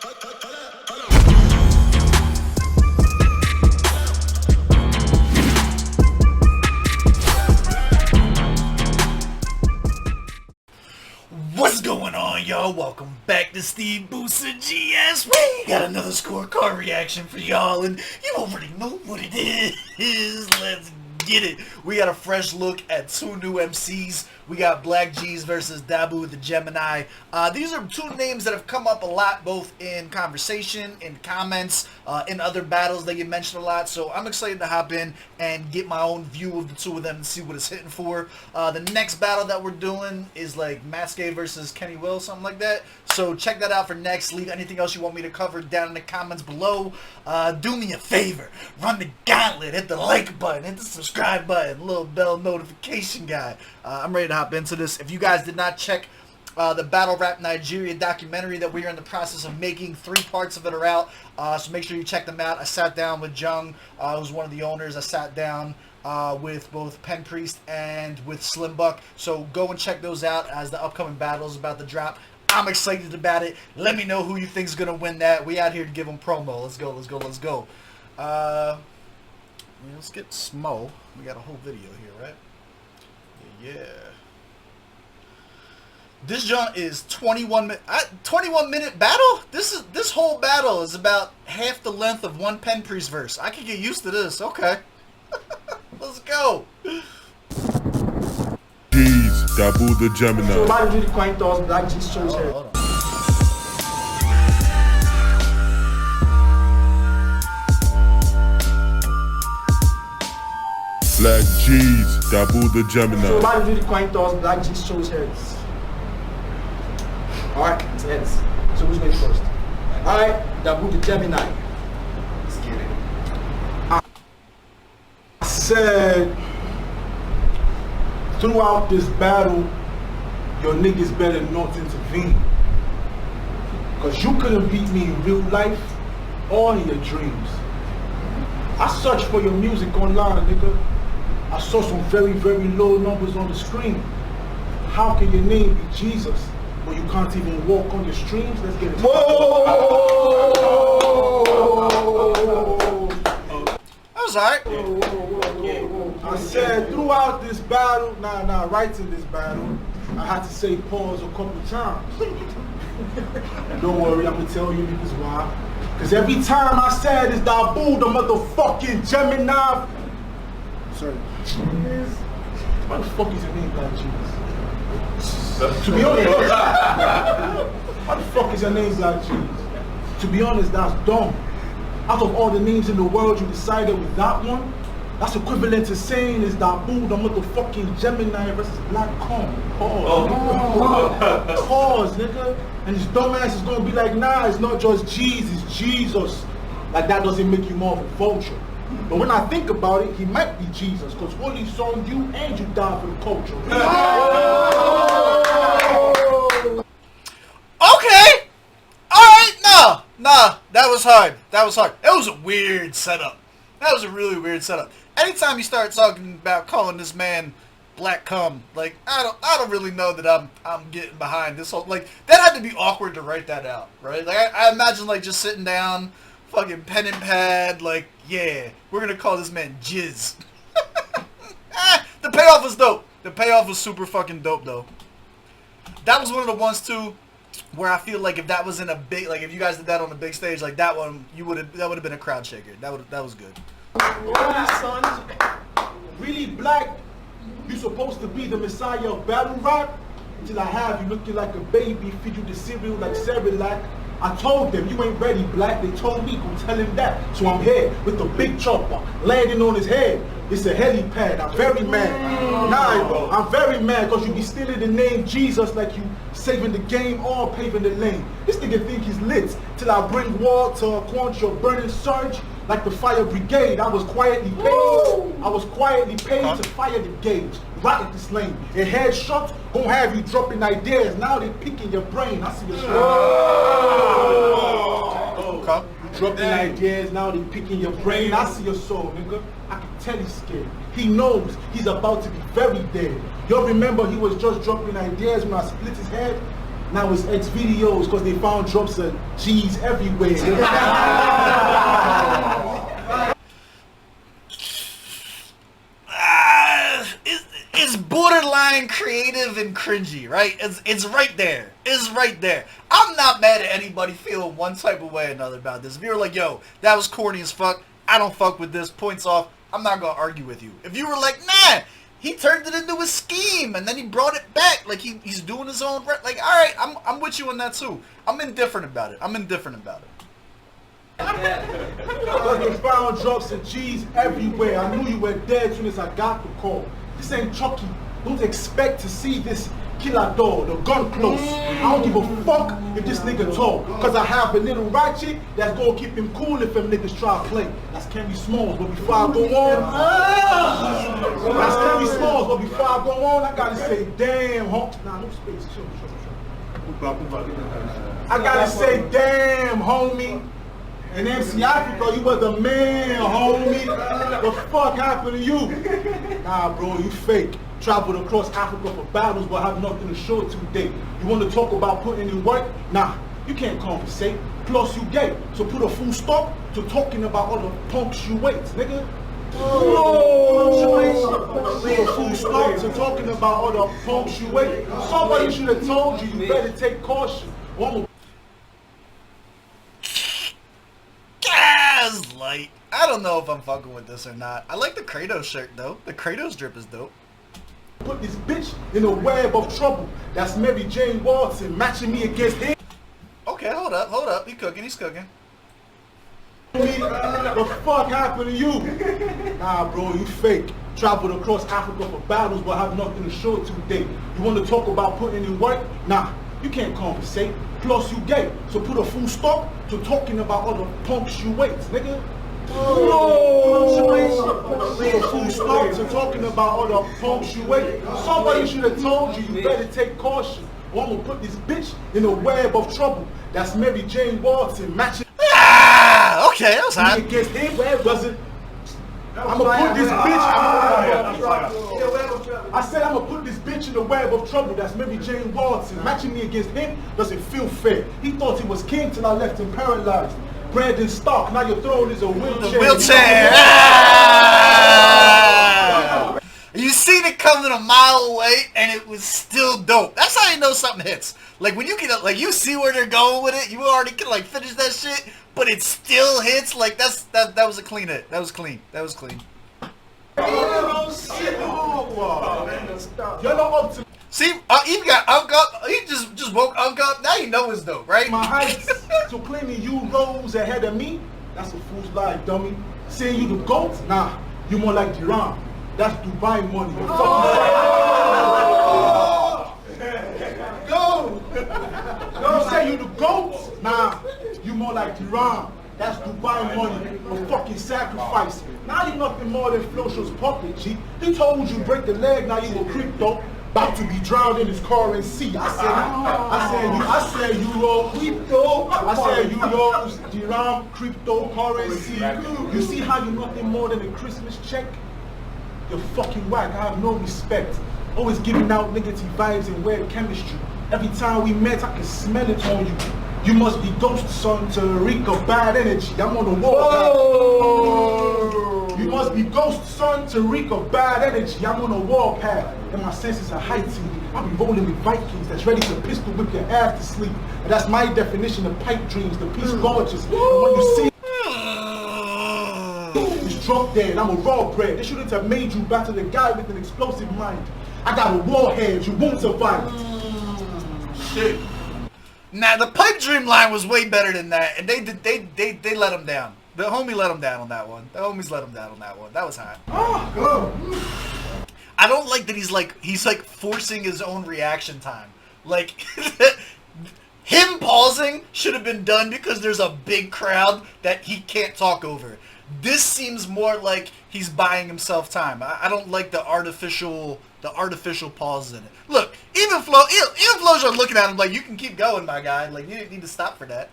What's going on, y'all? Welcome back to SteveBussaGS. We got another scorecard reaction for y'all, and you already know what it is. Let's get it. We got a fresh look at two new MCs. We got BLACKJEEZ versus Dabu the Gemini. These are two names that have come up a lot, both in conversation, in comments, in other battles that get mentioned a lot. So I'm excited to hop in and get my own view of the two of them and see what it's hitting for. The next battle that we're doing is like BLACKJEEZ versus Kenny Will, something like that. So check that out for next. Leave anything else you want me to cover down in the comments below. Do me a favor. Run the gauntlet. Hit the like button. Hit the subscribe button. Little bell notification guy. I'm ready to hop into this. If you guys did not check the Battle Rap Nigeria documentary that we are in the process of making, 3 parts of it are out, so make sure you check them out. I sat down with Jung, who's one of the owners. I sat down with both Pen Priest and with Slim Buck, so go and check those out as the upcoming battle is about to drop. I'm excited about it. Let me know who you think is going to win that. We out here to give them promo. Let's go, let's go, let's go. Let's get Smo. We got a whole video here, right? Yeah. This jaunt is 21 minute battle. This whole battle is about half the length of one Pen Priest verse. I can get used to this. Okay. Let's go. Jeez, Dabu the Gemini. So why did you coin toss BLACKJEEZ shows here? Hold on. BLACKJEEZ, Dabu the Gemini. So why did you coin toss BLACKJEEZ shows heads? Alright, it's heads. So who's going first? Alright, Dabu the Gemini. Let's get it. I said throughout this battle, your niggas better not intervene. Cause you couldn't beat me in real life or in your dreams. I searched for your music online, nigga. I saw some very, very low numbers on the screen. How can your name be Jesus, but you can't even walk on your streams? Let's get it. Whoa! That was alright. I said throughout this battle, right in this battle, I had to say pause a couple times. Don't worry, I'm gonna tell you niggas why. Cause every time I said it's Dabu the motherfucking Gemini. Sorry. Why the fuck is your name BLACKJEEZ? To be honest, why the fuck is your name BLACKJEEZ? To be honest, that's dumb. Out of all the names in the world, you decided with that one. That's equivalent to saying is Dabu the motherfucking Gemini versus Black Pause. Pause, nigga. And his dumbass is gonna be like, nah, it's not just Jeez, it's Jesus. Like that doesn't make you more of a vulture. But when I think about it, he might be Jesus, because Holy song you and you died for the culture. Okay. Alright, nah, that was hard. That was hard. It was a weird setup. That was a really weird setup. Anytime you start talking about calling this man Black Cum, like I don't really know that I'm getting behind this whole, like that had to be awkward to write that out, right? Like I imagine like just sitting down, fucking pen and pad, like yeah, we're gonna call this man Jizz. The payoff was dope. The payoff was super fucking dope though. That was one of the ones too where I feel like if that was in a big, like if you guys did that on a big stage like that one, that would have been a crowd shaker. That was good. Holy sons, really Black, you supposed to be the messiah of battle rap? Until I have you looking like a baby, feed you the cereal like Cerelac. I told them you ain't ready, Black. They told me go tell him that. So I'm here with the big chopper landing on his head. It's a helipad. I'm very mad. Nah, bro, I'm very mad because you be stealing the name Jesus like you saving the game or paving the lane. This nigga think he's lit till I bring water, quench your burning surge like the fire brigade. I was quietly paid to fire the gauge right at this lane. A headshot gon' have you dropping ideas. Now they picking your brain. I see your soul. Dropping ideas. Now they picking your brain. I see your soul, nigga. I can tell he's scared. He knows he's about to be very dead. Y'all remember he was just dropping ideas when I split his head? Now it's X videos because they found drops of G's everywhere. It's borderline creative and cringy, right? It's right there. It's right there. I'm not mad at anybody feeling one type of way or another about this. If you're like, yo, that was corny as fuck, I don't fuck with this, points off, I'm not gonna argue with you. If you were like, nah, he turned it into a scheme and then he brought it back, like he's doing his own, like, all right, I'm with you on that too. I'm indifferent about it. Because they found drops of G's everywhere. I knew you were dead as soon as I got the call. This ain't Chucky. Don't expect to see this killer door, the gun close. I don't give a fuck if this nigga talk. Cause I have a little ratchet that's gonna keep him cool if them niggas try to play. That's Kenny Smalls, but before I go on, I gotta say, damn, nah, no space, chill. I gotta say, damn, homie. In MC Africa, you was the man, homie. What the fuck happened to you? Nah, bro, you fake. Traveled across Africa for battles, but have nothing to show today. You want to talk about putting in work? Nah, you can't compensate. Plus, you gay. So put a full stop to talking about all the punctuates, nigga. Put a full stop to talking about all the punctuates. Somebody should have told you, you better take caution. Light. I don't know if I'm fucking with this or not. I like the Kratos shirt though. The Kratos drip is dope. Put this bitch in a web of trouble. That's Mary Jane Watson matching me against him. Okay, hold up. He's cooking. What the fuck happened to you? Nah, bro, you fake. Traveled across Africa for battles, but have nothing to show today. You want to talk about putting in work? Nah, you can't compensate. Plus, you gay. So put a full stop to talking about all the punctuates, nigga. Put a full stop to talking about all the punctuates. Somebody should have told you, you better take caution. Or I'm gonna put this bitch in a web of trouble. That's Mary Jane Watson matching. Ah, okay, that was hot. Against him, does it? I'm gonna put this bitch. I said I'm gonna put this bitch in the web of trouble. That's Mary Jane Watson. Matching me against him doesn't feel fair. He thought he was king till I left him paralyzed. Brandon Stark, now your throne is a wheelchair. Ah! You seen it coming a mile away, and it was still dope. That's how you know something hits. Like when you can, like you see where they're going with it. You already can like finish that shit, but it still hits. Like that was a clean hit. That was clean. You're not up to See, he got Unk up. He just woke Unk up. Now you know it's dope, right? my heights. So claiming you rose ahead of me, that's a fool's lie, dummy. Saying you the GOAT? Nah, you more like Duran. That's Dubai money. Go! You say you the GOAT? Nah, you more like Duran. That's Dubai money, a fucking sacrifice. Now you nothing more than Floshow's puppet, G. He told you break the leg, now you a crypto. About to be drowned in his currency. I said euro crypto. I said euros, dirham, cryptocurrency. You see how you're nothing more than a Christmas check? You're fucking whack. I have no respect. Always giving out negative vibes and weird chemistry. Every time we met, I can smell it on you. You must be ghost, son, to reek of bad energy. I'm on the wall. You must be ghost, son, to reek of bad energy. I'm on a warpath, and my senses are heightened. I'll be rolling with Vikings that's ready to pistol whip your ass to sleep. And that's my definition of pipe dreams, the peace gorgeous. And when you see it's drop dead, I'm a raw bread. They shouldn't have made you battle the guy with an explosive mind. I got a warhead, you won't survive. Shit. Nah, the pipe dream line was way better than that, and they let him down. The homie let him down on that one. The homies let him down on that one. That was hot. Oh, good. I don't like that he's like forcing his own reaction time. Like him pausing should have been done because there's a big crowd that he can't talk over. This seems more like he's buying himself time. I don't like the artificial pauses in it. Look, even Flo's are looking at him like, you can keep going, my guy. Like, you didn't need to stop for that.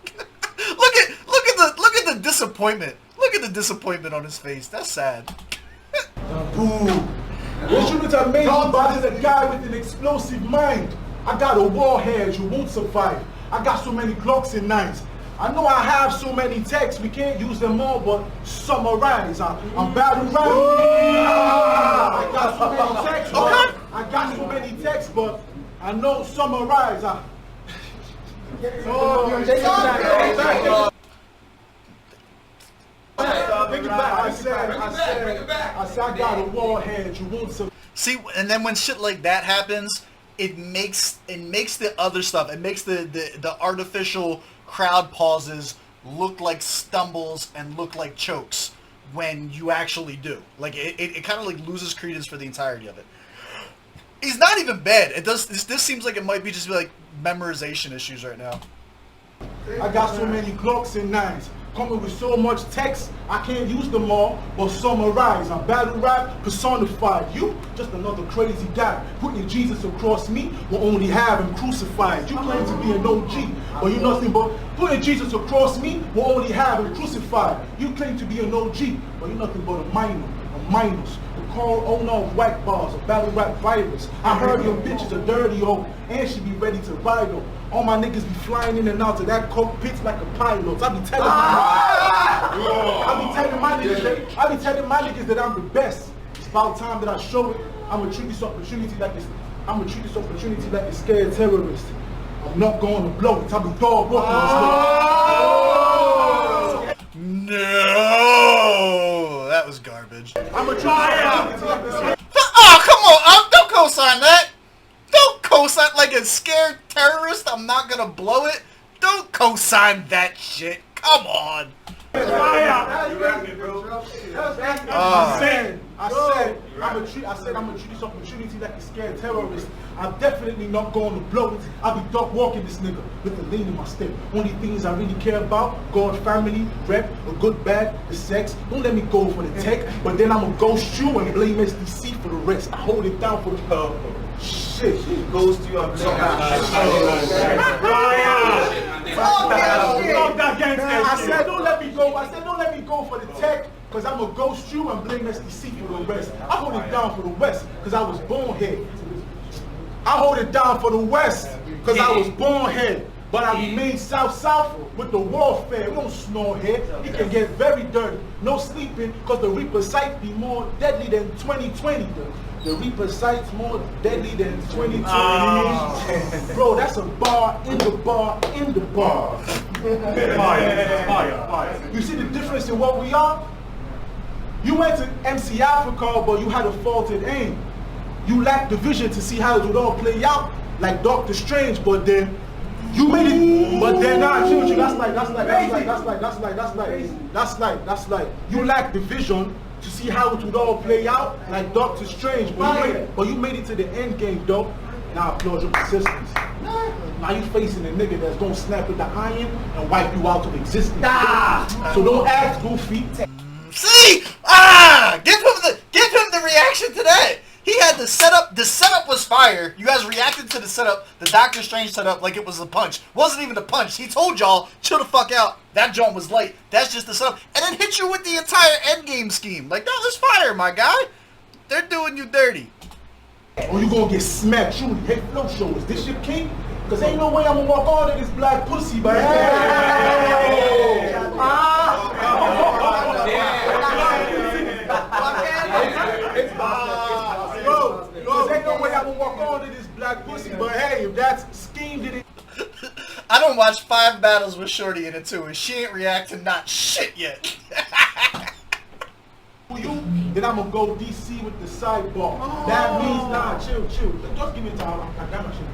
look at the disappointment. Look at the disappointment on his face. That's sad. Dabu. They shouldn't have made you battle a guy with an explosive mind. I got a warhead, you won't survive. I got so many Glocks and 9s. I know I have so many texts, we can't use them all, but summarize. I'm battle rap. I got so many texts, but I got so many texts, but I know summarize. I said I got a warhead, you won't survive. See, and then when shit like that happens, it makes the other stuff, it makes the artificial crowd pauses look like stumbles and look like chokes when you actually do. Like it kind of like loses credence for the entirety of it. He's not even bad. It does. This seems like it might be just like memorization issues right now. I got so many Glocks and 9s. Coming with so much text, I can't use them all, but summarize. I'm battle rap personified. You, just another crazy guy. Putting Jesus across me will only have him crucified. You claim to be an OG, but you nothing but putting Jesus across me will only have him crucified. You claim to be an OG, but you nothing but a minus. The core owner of whack bars, a battle rap virus. I heard your bitch is a dirty hoe, and she be ready to ride them. All my niggas be flying in and out of that cockpit like a pilot. I be telling my niggas that I'm the best. It's about time that I show it. I'ma treat this opportunity like a scared terrorist. I'm not going to blow it. I be dog walking this nigga. No, that was garbage. I'ma try out. Oh, come on! Don't co-sign that. Don't co-sign like a scared terrorist. I'm not gonna blow it. Don't co-sign that shit. Come on. I said I'ma treat this opportunity like a scared terrorist. I'm definitely not going to blow it. I'll be dog walking this nigga with the lean in my step. Only things I really care about: God, family, rep, a good bag, the sex. Don't let me go for the tech, but then I'ma ghost you and blame SDC for the rest. I hold it down for the shit. Ghost you up. I said don't let me go. I said don't let me go for the tech, cause I'ma ghost you and blame SDC for the rest. I hold it down for the West, cause I was born here. I hold it down for the West, cause I was born here. But I remain south with the warfare. We don't snore here. It can get very dirty. No sleeping, cause the Reaper sight be more deadly than 2020. The Reaper sight's more deadly than 2020. Bro, that's a bar in the bar in the bar. Fire. You see the difference in what we are? You went to MC Africa, but you had a faulted aim. You lacked the vision to see how it would all play out, like Doctor Strange, but then you made it. But then that's like you lacked the vision to see how it would all play out, like Doctor Strange, but you made it to the end game, though. And I applaud your persistence. Now you facing a nigga that's gonna snap with the iron and wipe you out of existence. So don't act goofy. See? Give him the reaction to that. He had the setup. The setup was fire. You guys reacted to the setup, the Doctor Strange setup, like it was a punch. Wasn't even a punch. He told y'all, chill the fuck out. That joint was light. That's just the setup. And then hit you with the entire endgame scheme. Like, that was fire, my guy. They're doing you dirty. Or you gonna get smacked, truly. Hey, Flow Show, is this your king? Cause ain't no way I'm gonna walk on to this black pussy, but ain't no way I'm gonna walk on to this black pussy, but hey, if that's schemed in it. I don't watch 5 battles with Shorty in it too, and she ain't reacting not shit yet. Then I'm gonna go DC with the sidebar. That means chill. Just give me time. I got my shit.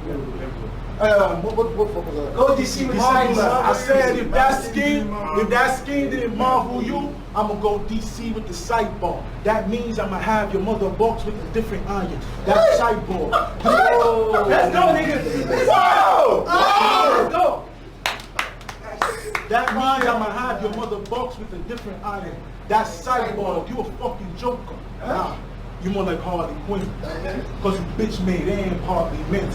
What Go DC with sidebar. I said if that scheme didn't marvel you, I'm gonna go DC with the sidebar. That means I'm gonna have your mother box with a different iron. That's sidebar. Let's go, nigga. Let's go. That means I'm gonna have your mother box with a different iron. That's sidebar. You a fucking joker. Nah, you more like Harley Quinn. Cause you bitch made and partly mint.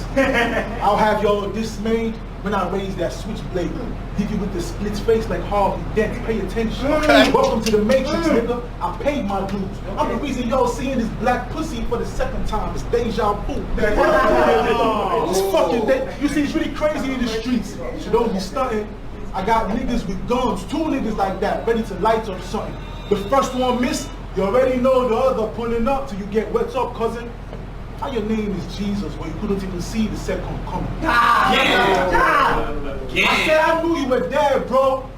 I'll have y'all dismayed When I raise that switchblade, leave you with the split face like Harvey Dent. Pay attention. Okay. Welcome to the Matrix, nigga. I paid my dues. I'm the reason y'all seeing this black pussy for the second time. It's deja vu. It's fucking dead. You see, it's really crazy in the streets. So don't be stunting. I got niggas with guns, 2 niggas like that, ready to light up something. The first one miss, you already know the other pulling up till you get wet up, cousin. How your name is Jesus when you couldn't even see the second coming? I said I knew you were there, bro.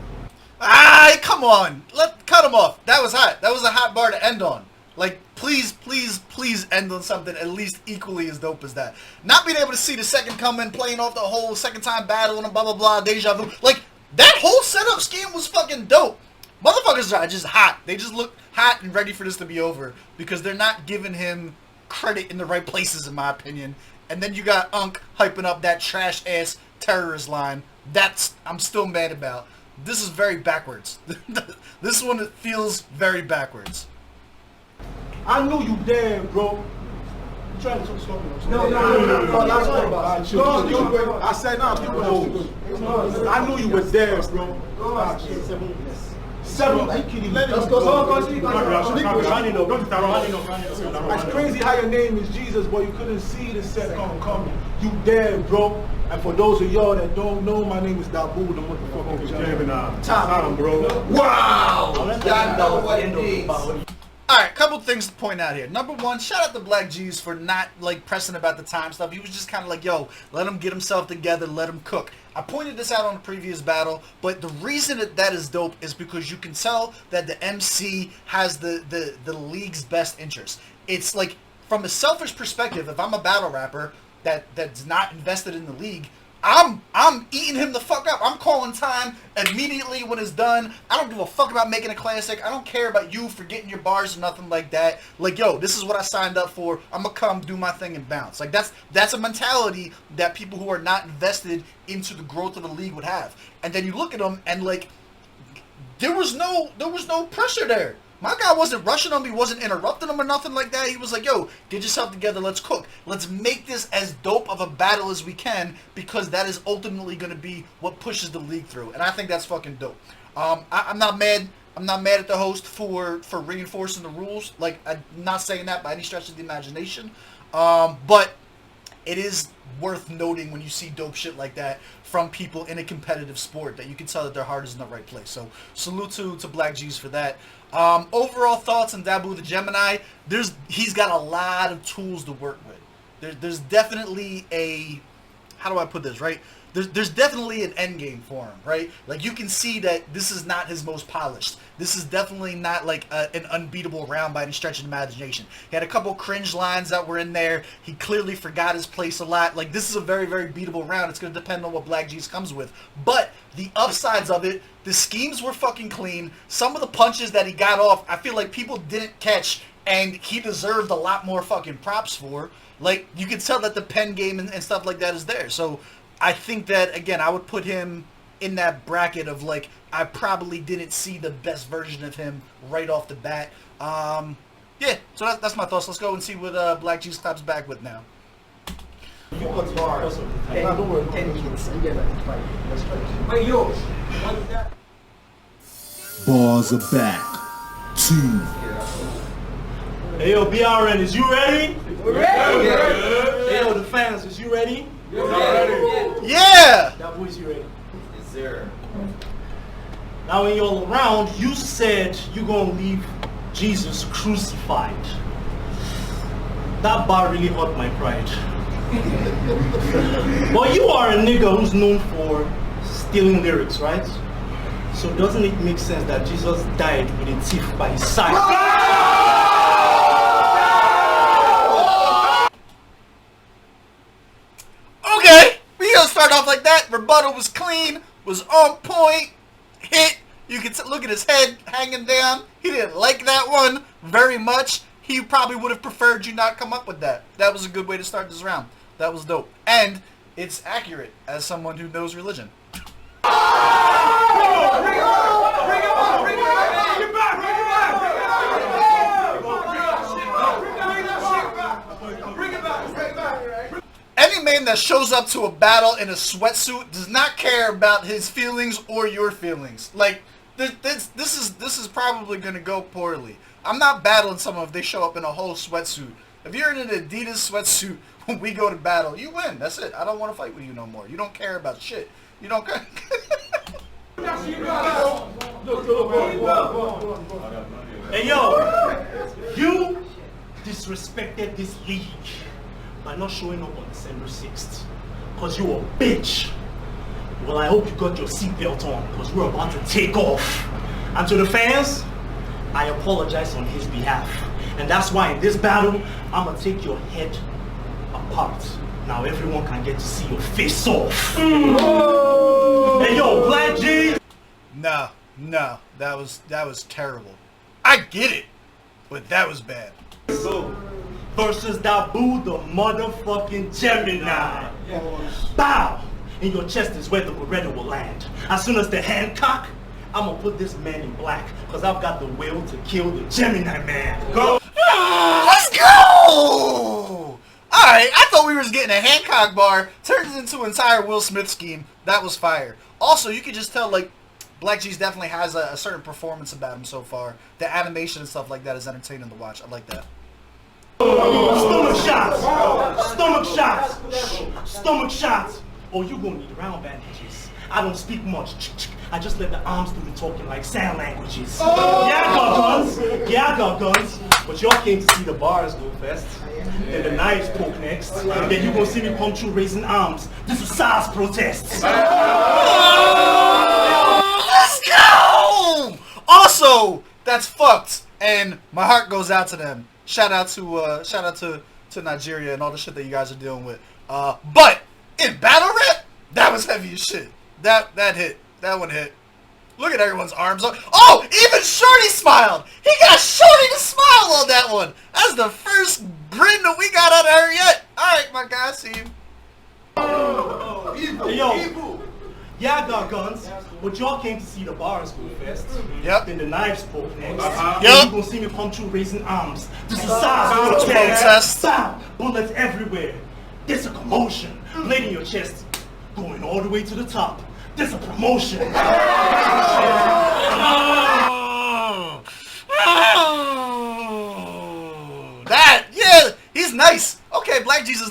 Come on. Cut him off. That was hot. That was a hot bar to end on. Like, please, please, please end on something at least equally as dope as that. Not being able to see the second coming, playing off the whole second time battle and blah, blah, blah, deja vu. Like, that whole setup scheme was fucking dope. Motherfuckers are just hot. They just look hot and ready for this to be over because they're not giving him credit in the right places, in my opinion. And then you got Unk hyping up that trash ass terrorist line. That's I'm still mad about. This is very backwards. This one feels very backwards. I knew you there, bro. You trying to talk slow? No. I said no. I knew you were there, bro. Seven. Let's go. It's crazy how your name is Jesus, but you couldn't see the second coming. You there, bro. And for those of y'all that don't know, my name is Dabu, the motherfucking Gemini. Time, bro. Wow! Y'all know what it means. Alright, couple things to point out here. Number one, shout out to BLACKJEEZ for not, like, pressing about the time stuff. He was just kind of like, yo, let him get himself together, let him cook. I pointed this out on the previous battle, but the reason that is dope is because you can tell that the MC has the league's best interest. It's like, from a selfish perspective, if I'm a battle rapper that's not invested in the league, I'm eating him the fuck up. I'm calling time immediately when it's done. I don't give a fuck about making a classic. I don't care about you forgetting your bars or nothing like that. Like, yo, this is what I signed up for. I'm gonna come do my thing and bounce. Like, that's a mentality that people who are not invested into the growth of the league would have. And then you look at them and, like, there was no pressure there. My guy wasn't rushing him. He wasn't interrupting him or nothing like that. He was like, yo, get yourself together. Let's cook. Let's make this as dope of a battle as we can because that is ultimately going to be what pushes the league through. And I think that's fucking dope. I'm not mad. I'm not mad at the host for reinforcing the rules. Like, I'm not saying that by any stretch of the imagination. But it is worth noting when you see dope shit like that from people in a competitive sport that you can tell that their heart is in the right place. So salute to BLACKJEEZ for that. Overall thoughts on Dabu the Gemini. He's got a lot of tools to work with. There's definitely a, how do I put this, right? There's definitely an end game for him, right? Like, you can see that this is not his most polished. This is definitely not like an unbeatable round by any stretch of the imagination. He had a couple cringe lines that were in there. He clearly forgot his place a lot. Like, this is a very, very beatable round. It's going to depend on what BLACKJEEZ comes with. But the upsides of it, the schemes were fucking clean. Some of the punches that he got off, I feel like people didn't catch, and he deserved a lot more fucking props for. Like, you can tell that the pen game and stuff like that is there. So I think that, again, I would put him in that bracket of, like, I probably didn't see the best version of him right off the bat. Yeah, so that's my thoughts. Let's go and see what BLACKJEEZ comes back with now. Don't worry. 10 minutes. You get that fight. Let's try. Wait, yo. What is that? Bars are back. 2. Hey yo, BRN, is you ready? We're ready. Hey yo, the fans, is you ready? Yeah! That voice, you ready? Yes, sir. Now when you're around, you said you're gonna leave Jesus crucified. That bar really hurt my pride. But you are a nigga who's known for stealing lyrics, right? So doesn't it make sense that Jesus died with a thief by his side? Okay, we gonna start off like that. Rebuttal was clean, was on point, hit. You can look at his head hanging down. He didn't like that one very much. He probably would have preferred you not come up with that. That was a good way to start this round. That was dope. And it's accurate as someone who knows religion. Any man that shows up to a battle in a sweatsuit does not care about his feelings or your feelings. Like, this is probably gonna go poorly. I'm not battling someone if they show up in a whole sweatsuit. If you're in an Adidas sweatsuit when we go to battle, you win. That's it. I don't want to fight with you no more. You don't care about shit. You don't care. Hey yo, you disrespected this league by not showing up on December 6th. Cause you a bitch. Well, I hope you got your seatbelt on, because we're about to take off. And to the fans, I apologize on his behalf. And that's why in this battle, I'm gonna take your head apart. Now everyone can get to see your face off. Hey yo, BLACKJEEZ! No, that was terrible. I get it, but that was bad. Versus Dabu, the motherfucking Gemini. Bow! In your chest is where the Beretta will land. As soon as the hand cock, I'm gonna put this man in black, because I've got the will to kill the Gemini man. Go! Let's go! Alright, I thought we was getting a Hancock bar, turned it into an entire Will Smith scheme. That was fire. Also, you can just tell, like, BLACKJEEZ definitely has a certain performance about him so far. The animation and stuff like that is entertaining to watch. I like that. Stomach shots! Stomach shots! Stomach shots! Oh, you gonna need round bandages. I don't speak much. I just let the arms do the talking like sign languages. Yeah, I got guns. Yeah, I got guns. But y'all came to see the bars go first. Then the knives poke next. Then you gonna see me come through raising arms. This is SARS protests. Let's go! Also, that's fucked, and my heart goes out to them. Shout out to Nigeria and all the shit that you guys are dealing with. But in battle rap, that was heavy as shit. That hit. That one hit. Look at everyone's arms up. Oh, even Shorty smiled. He got Shorty to smile on that one. That's the first grin that we got out of her yet. All right, my guy, see you. Hey, yo. Yeah, I got guns, but y'all came to see the bars go first. Yep. Then the knives spoke next. Yep. You gonna see me come through raising arms. This is SARS protest. Bam! Bullets everywhere. There's a commotion. Blade in your chest, going all the way to the top. There's a promotion. That, yeah, he's nice. Okay, BLACKJEEZ is,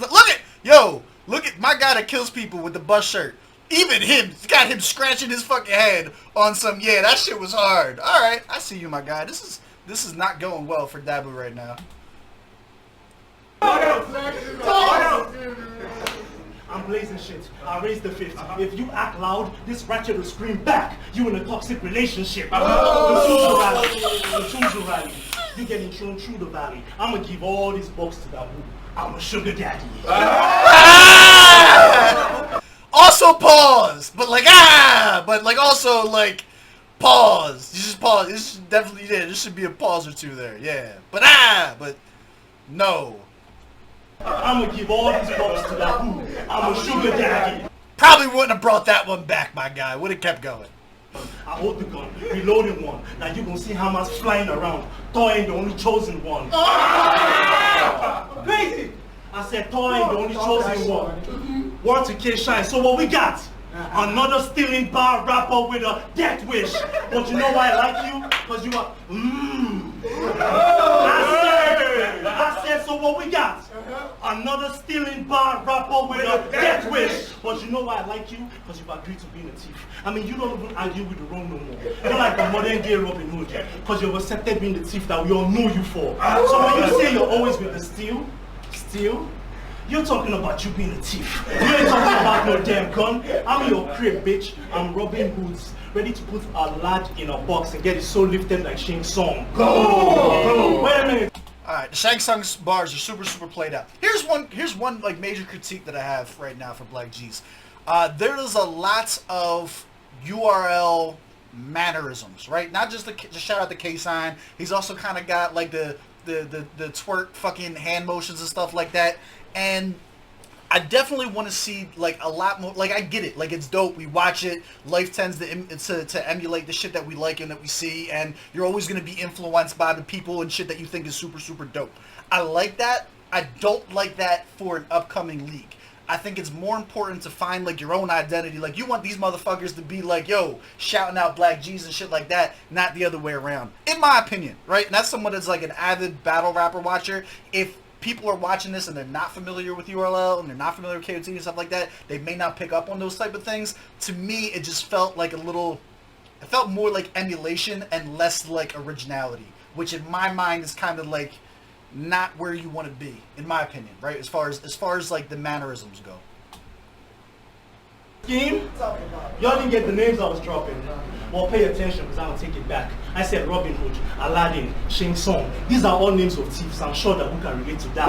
look at my guy that kills people with the bus shirt. Even him, got him scratching his fucking head on some, yeah, that shit was hard. Alright, I see you, my guy. This is not going well for Dabu right now. I'm blazing shit. I raised the fifth. If you act loud, this ratchet will scream back. You in a toxic relationship. The Tuesday rally. You getting thrown through the valley. I'm gonna give all these bucks to Dabu. I'm a sugar daddy. Also pause, but also like pause. You just pause. This should definitely, yeah, there should be a pause or two there, yeah. But no. I'm gonna give all these bucks to Dabu. I'm a sugar daddy. Probably wouldn't have brought that one back, my guy. Would have kept going. I hold the gun, reloading one. Now you gonna see Hamas flying around. Thor ain't the only chosen one. Crazy! I said Thor ain't the only chosen one. Word to K-Shine. So what we got? Another stealing bar rapper with a death wish. But you know why I like you? Because you are I said, so what we got? Another stealing bar rapper with a death wish. But you know why I like you? Because you've agreed to being a thief. I mean, you don't even argue with the wrong no more. You're like a modern day Robin Hood. Because you've accepted being the thief that we all know you for. So when you say you're always with the steal, you're talking about you being a thief. You ain't talking about no damn gun. I'm in your crib, bitch. I'm Robin Hood's, ready to put a lad in a box and get his soul lifted like Shang Tsung. Go! Wait a minute. Alright, the Shang Tsung's bars are super played out. Here's one like major critique that I have right now for BLACKJEEZ. There is a lot of URL mannerisms, right? Not just to shout out the K-Sign. He's also kind of got like the twerk fucking hand motions and stuff like that. And I definitely want to see like a lot more. Like, I get it, like it's dope, we watch it, life tends to emulate the shit that we like and that we see, and you're always going to be influenced by the people and shit that you think is super dope. I like that. I don't like that for an upcoming league. I think it's more important to find like your own identity. Like you want these motherfuckers to be like, yo, shouting out BLACKJEEZ and shit like that, not the other way around. In my opinion, right? And that's someone that's like an avid battle rapper watcher. If people are watching this and they're not familiar with URL and they're not familiar with KOT and stuff like that, they may not pick up on those type of things. To me, it just felt like a little, it felt more like emulation and less like originality, which in my mind is kind of like not where you want to be, in my opinion, right? As far as like the mannerisms go. Scheme? Y'all didn't get the names I was dropping. Well, pay attention because I don't take it back. I said Robin Hood, Aladdin, Shang Tsung. These are all names of thieves. I'm sure that we can relate to that.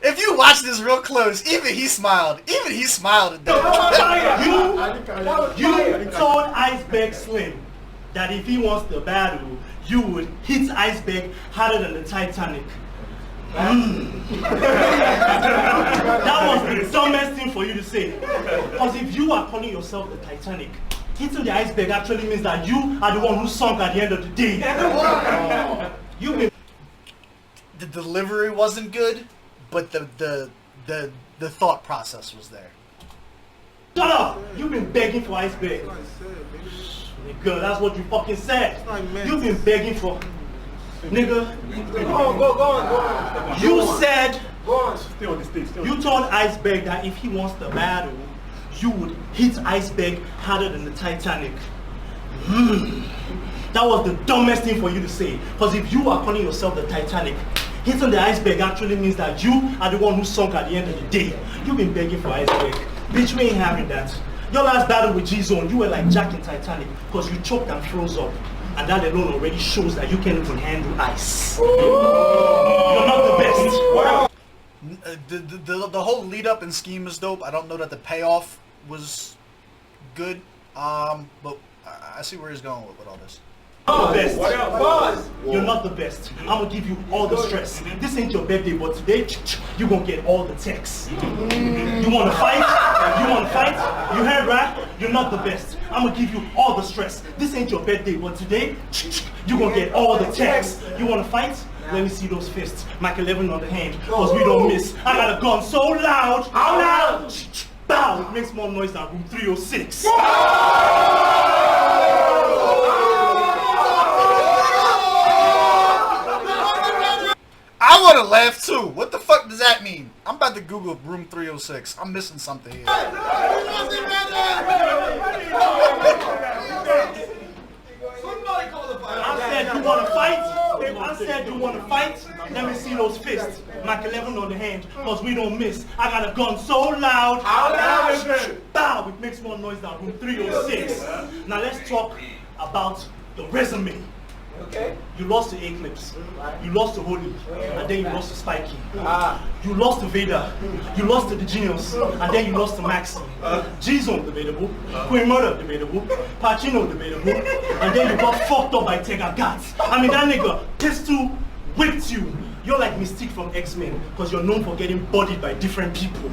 If you watch this real close, even he smiled. Even he smiled at that. You told Iceberg Slim that if he wants the battle, you would hit Iceberg harder than the Titanic. That was the dumbest thing for you to say. Because if you are calling yourself the Titanic, hitting the iceberg actually means that you are the one who sunk at the end of the day. The delivery wasn't good, but the thought process was there. Shut up! You've been begging for iceberg. Nigga, that's what you fucking said. You've been begging for... Nigga. Go on. You said... Go on. Stay on the stage. You told Iceberg that if he wants the battle, you would hit Iceberg harder than the Titanic. That was the dumbest thing for you to say. Because if you are calling yourself the Titanic, hitting the iceberg actually means that you are the one who sunk at the end of the day. You've been begging for iceberg. Bitch, we ain't having that. Your last battle with G-Zone, you were like Jack in Titanic because you choked and froze up. And that alone already shows that you can't even handle ice. You're not the best. The whole lead up and scheme is dope. I don't know that the payoff was good, but I see where he's going with all this. You're the best. You're not the best. I'm gonna give you all the stress. This ain't your birthday, but today you're gonna get all the texts. You wanna fight? You wanna fight? You heard right? You're not the best. I'm gonna give you all the stress. This ain't your birthday, but today you're gonna get all the texts. You wanna fight? Let me see those fists. Mike 11 on the hand, cause we don't miss. I got a gun so loud. How loud? Bow! It makes more noise than room 306. I would have laughed too. What the fuck does that mean? I'm about to Google room 306. I'm missing something here. I said you wanna fight? I said you wanna fight? Let me see those fists. Mike 11 on the hand, cause we don't miss. I got a gun so loud. How loud? Bow! It makes more noise than room 306. Now let's talk about the resume. Okay. You lost to Eclipse, you lost to Holy, and then you lost to Spikey. You lost to Vader, you lost to the Genius, and then you lost to Maxi. G-Zone debatable, Queen Murder debatable, Pacino debatable, and then you got fucked up by Tega Gats. I mean that nigga, Pistol whipped you. You're like Mystique from X-Men, because you're known for getting bodied by different people.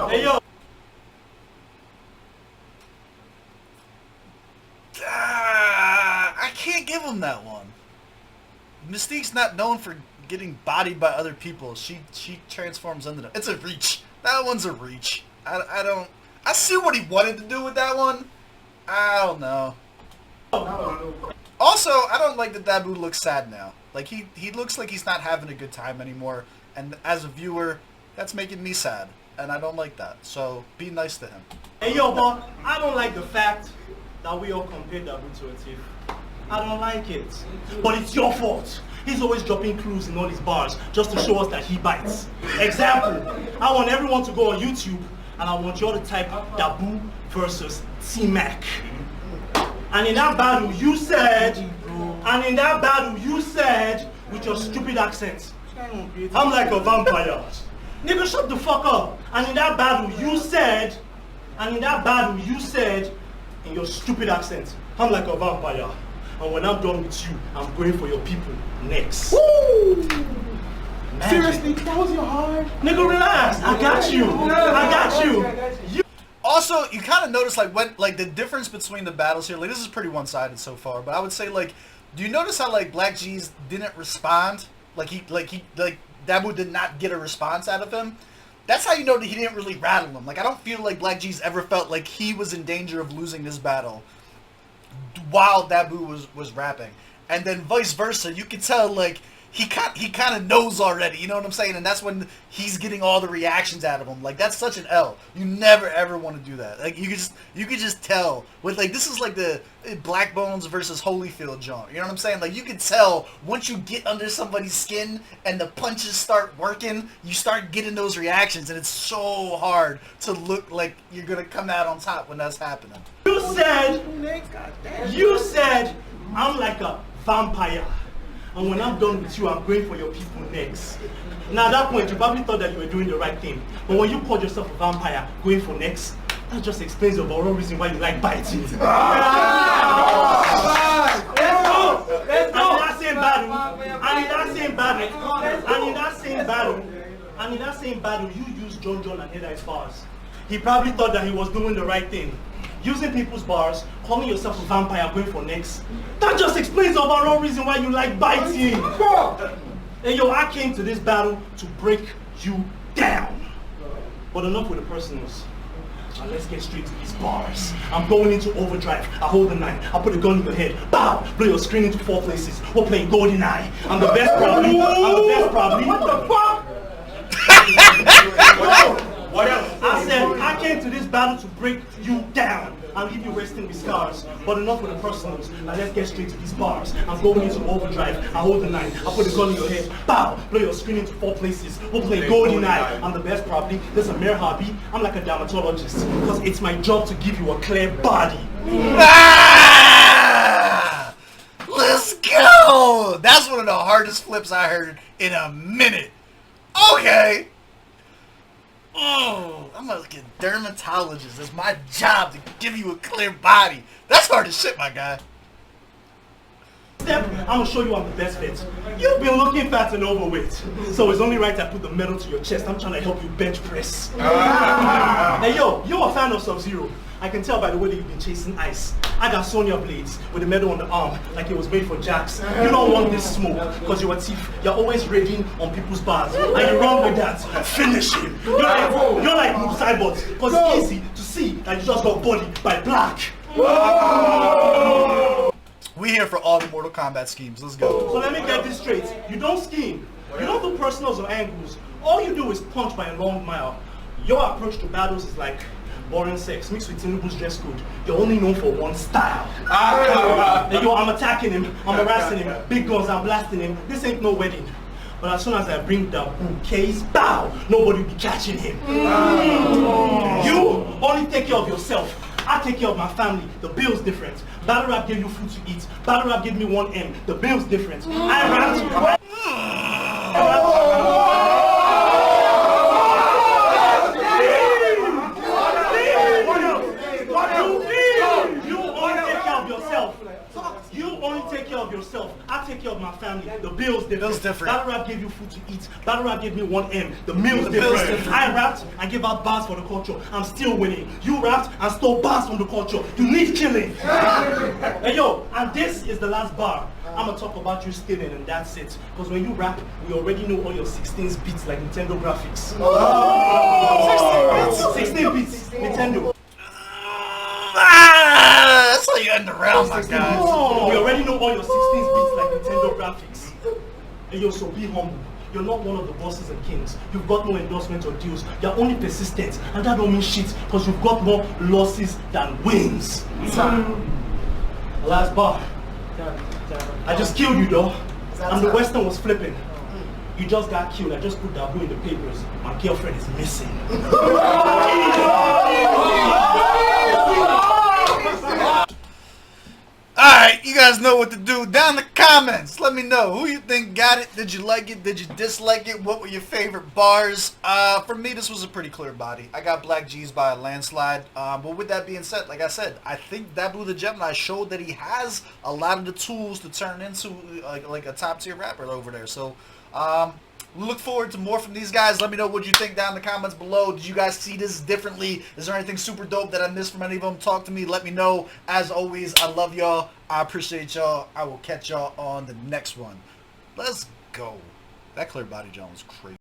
Hey yo. I can't give him that one. Mystique's not known for getting bodied by other people. She transforms under them. It's a reach. That one's a reach. I see what he wanted to do with that one. I don't know. Also, I don't like that Dabu looks sad now. Like he looks like he's not having a good time anymore. And as a viewer, that's making me sad. And I don't like that. So be nice to him. Hey yo, but I don't like the fact that we all compare Dabu to a thief. I don't like it. But it's your fault. He's always dropping clues in all his bars just to show us that he bites. Example, I want everyone to go on YouTube and I want you all to type Dabu versus T-Mac. And in that battle you said, with your stupid accent, I'm like a vampire. Nigga, shut the fuck up. And in that battle you said, in your stupid accent, I'm like a vampire. And when I'm done with you, I'm going for your people next. Woo! Seriously, that was your heart? Nigga, relax. I got you. Also, you kind of notice like the difference between the battles here. Like this is pretty one-sided so far, but I would say like, do you notice how like BLACKJEEZ didn't respond like Dabu did not get a response out of him, that's how you know that he didn't really rattle him. Like, I don't feel like BLACKJEEZ ever felt like he was in danger of losing this battle while Dabu was rapping. And then vice versa, you could tell, like, he kind of knows already, you know what I'm saying? And that's when he's getting all the reactions out of him. Like, that's such an L. You never ever want to do that. Like, you could just tell with, like, this is like the Black Bones versus Holyfield joint. You know what I'm saying? Like, you can tell once you get under somebody's skin and the punches start working, you start getting those reactions, and it's so hard to look like you're gonna come out on top when that's happening. You said I'm like a vampire. And when I'm done with you, I'm going for your people next. Now at that point, you probably thought that you were doing the right thing. But when you called yourself a vampire, going for next, that just explains the overall reason why you like biting. Let's go! And in that same battle, you used John and Heda bars. He probably thought that he was doing the right thing. Using people's bars, calling yourself a vampire, going for next. That just explains the overall reason why you like biting. And yo, I came to this battle to break you down. But enough with the personals. Now let's get straight to these bars. I'm going into overdrive. I hold the 9. I put a gun in your head. Bow! Blow your screen into 4 places. We're playing GoldenEye. I'm the best probably. What the fuck? What else? I said I came to this battle to break you down. I'll leave you resting with scars. But enough with the personals. Now let's get straight to these bars. I'm going into overdrive. I hold the 9. I put a gun in your head. Bow! Blow your screen into 4 places. We'll play GoldenEye. I'm the best probably. This is a mere hobby. I'm like a dermatologist. Because it's my job to give you a clear body. Ah! Let's go! That's one of the hardest flips I heard in a minute. Okay. Oh, I'm like a dermatologist. It's my job to give you a clear body. That's hard as shit, my guy. Step, I'm gonna show you I'm the best fit. You've been looking fat and overweight, so it's only right I put the medal to your chest. I'm trying to help you bench press. Hey yo, you're a fan of Sub-Zero. I can tell by the way that you've been chasing ice. I got Sonya blades with the medal on the arm, like it was made for Jax. You don't want this smoke, because you're a thief. You're always raiding on people's bars. And you're wrong with that. Finish him. You're like Noob Cyborgs, because it's easy to see that you just got bodied by Black. We here for all the Mortal Kombat schemes. Let's go. So let me get this straight. You don't scheme. You don't do personals or angles. All you do is punch by a long mile. Your approach to battles is like boring sex mixed with SteveBussaGS dress code. You're only known for one style. And yo, I'm attacking him, I'm harassing him, big guns, I'm blasting him. This ain't no wedding. But as soon as I bring the bouquets, bow, nobody will be catching him. You only take care of yourself. I take care of my family. The bill's different. Battle rap gave you food to eat. Battle rap gave me 1 M. The bill's different. I rap. I take care of my family. The bill's different. Battle rap gave you food to eat. Battle rap gave me 1 M. The meal's different. I rapped and gave out bars for the culture. I'm still winning. You rapped and stole bars from the culture. You need killing. Hey yo, and this is the last bar. I'm gonna talk about you stealing and that's it. Because when you rap, we already know all your 16 beats like Nintendo graphics. 16 beats, Nintendo. That's how you end the round, my guys. We already know all your 16 beats like Nintendo graphics. And yo, so be humble. You're not one of the bosses and kings. You've got no endorsement or deals. You're only persistent. And that don't mean shit, because you've got more losses than wins. Last bar. I just killed you though. And the Western was flipping. You just got killed. I just put Dabu in the papers. My girlfriend is missing. Alright, you guys know what to do. Down in the comments, let me know who you think got it. Did you like it? Did you dislike it? What were your favorite bars? For me, this was a pretty clear body. I got BLACKJEEZ by a landslide. But with that being said, like I said, I think Dabu the Gemini showed that he has a lot of the tools to turn into like a top tier rapper over there. So look forward to more from these guys. Let me know what you think down in the comments below. Did you guys see this differently? Is there anything super dope that I missed from any of them? Talk to me. Let me know. As always, I love y'all. I appreciate y'all. I will catch y'all on the next one. Let's go. That clear body John was crazy.